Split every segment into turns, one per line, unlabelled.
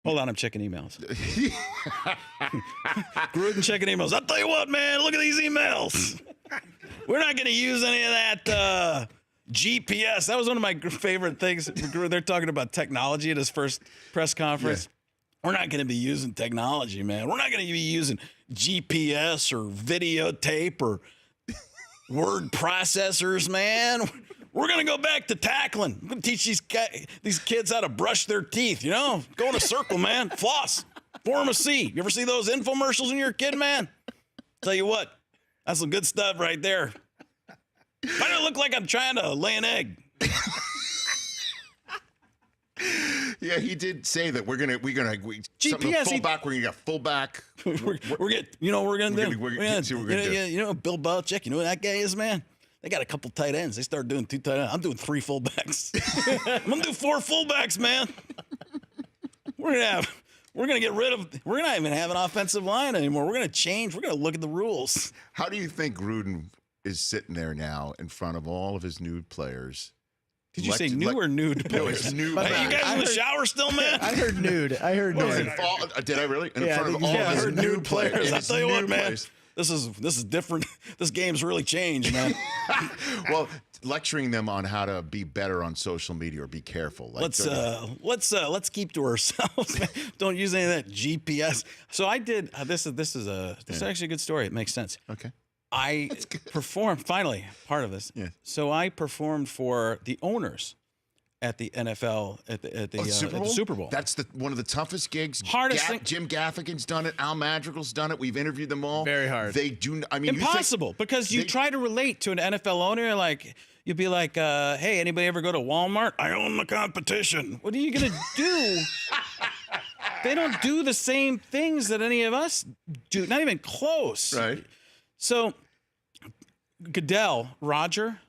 Hold on, I'm checking emails. Gruden checking emails. I'll tell you what, man, look at these emails. We're not going to use any of that GPS. That was one of my favorite things. They're talking about technology at his first press conference. Yeah. We're not going to be using technology, man. We're not going to be using GPS or videotape or word processors, man. We're going to go back to tackling. I'm going to teach these kids how to brush their teeth, you know? Go in a circle, man. Floss. Form a C. You ever see those infomercials when you're a kid, man? Tell you what, that's some good stuff right there. Why do it look like I'm trying to lay an egg?
Yeah, he did say that we're gonna
GPS.
Fullback. We're gonna get fullback.
We're gonna Bill Belichick. You know who that guy is, man? They got a couple tight ends. They started doing 2 tight ends. I'm doing 3 fullbacks. I'm gonna do 4 fullbacks, man. We're not even have an offensive line anymore. We're gonna change. We're gonna look at the rules.
How do you think Gruden is sitting there now in front of all of his nude players?
Did you say new or nude players?
No, it's new.
Hey, you guys in the shower still, man?
I heard nude.
Did I really?
In front of all of his nude players. I'll tell you what, man.
Players.
This is different. This game's really changed, man.
Well, lecturing them on how to be better on social media or be careful. Like
let's keep to ourselves. Man. Don't use any of that GPS. So I did. This is actually a good story. It makes sense.
Okay.
I performed, finally, part of this.
Yeah.
So I performed for the owners at the NFL, at the Super Bowl.
That's one of the toughest gigs.
Hardest thing.
Jim Gaffigan's done it. Al Madrigal's done it. We've interviewed them all.
Very hard.
They do. I mean,
impossible, because you try to relate to an NFL owner, like, you'd be like, hey, anybody ever go to Walmart? I own the competition. What are you going to do? They don't do the same things that any of us do. Not even close.
Right.
So, Goodell, Roger,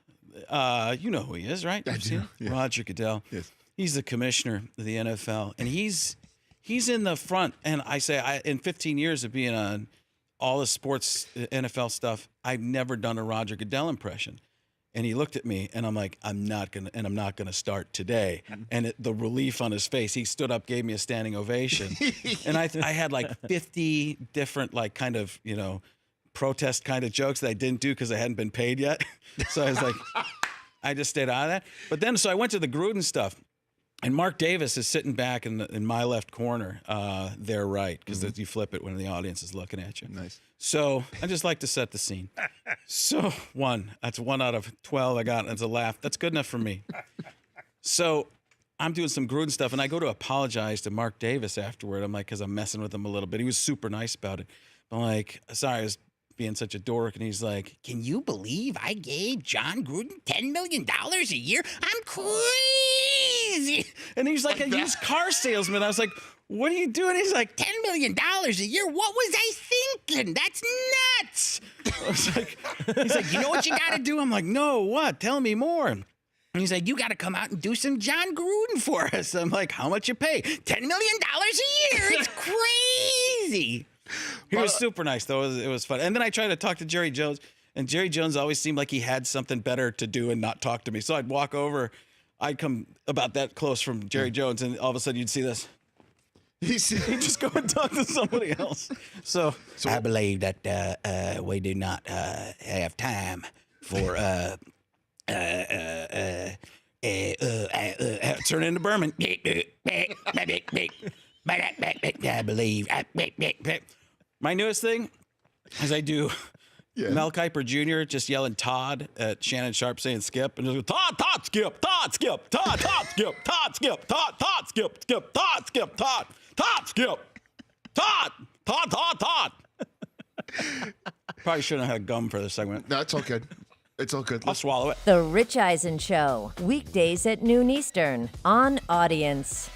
you know who he is, right?
I do. Yeah.
Roger Goodell.
Yes.
He's the commissioner of the NFL, and he's in the front. And I say, in 15 years of being on all the sports NFL stuff, I've never done a Roger Goodell impression. And he looked at me, and I'm like, I'm not gonna start today. And the relief on his face, he stood up, gave me a standing ovation, and I had like 50 different, like, kind of, protest kind of jokes that I didn't do because I hadn't been paid yet. So I was like, I just stayed out of that. But then, so I went to the Gruden stuff, and Mark Davis is sitting back in my left corner, there, right, because you flip it when the audience is looking at you.
Nice.
So I just like to set the scene. So that's 1 out of 12 I got. That's a laugh. That's good enough for me. So I'm doing some Gruden stuff, and I go to apologize to Mark Davis afterward. I'm like, because I'm messing with him a little bit. He was super nice about it. I'm like, sorry, I was being such a dork. And he's like, can you believe I gave John Gruden $10 million a year? I'm crazy. And he's like a used car salesman. I was like, what are you doing? He's like, $10 million a year? What was I thinking? That's nuts. I was like, he's like, you know what you got to do? I'm like, no, what? Tell me more. And he's like, you got to come out and do some John Gruden for us. I'm like, how much you pay? $10 million a year. It's crazy. He was super nice, though. It was fun. And then I tried to talk to Jerry Jones, and Jerry Jones always seemed like he had something better to do and not talk to me. So I'd walk over. I'd come about that close from Jerry Jones, and all of a sudden you'd see this. He'd just go and talk to somebody else. So I believe that we do not have time for turn into Berman. I believe. My newest thing is I do Mel Kiper Jr. just yelling Todd at Shannon Sharp saying skip, and just go, Todd, skip, Todd, skip, Todd, skip, Todd, skip, Todd, skip, skip, Todd, skip, Todd, skip, Todd. Probably shouldn't have had gum for this segment.
No, it's all good. It's all good.
I'll swallow it.
The Rich Eisen Show, weekdays at noon Eastern on Audience.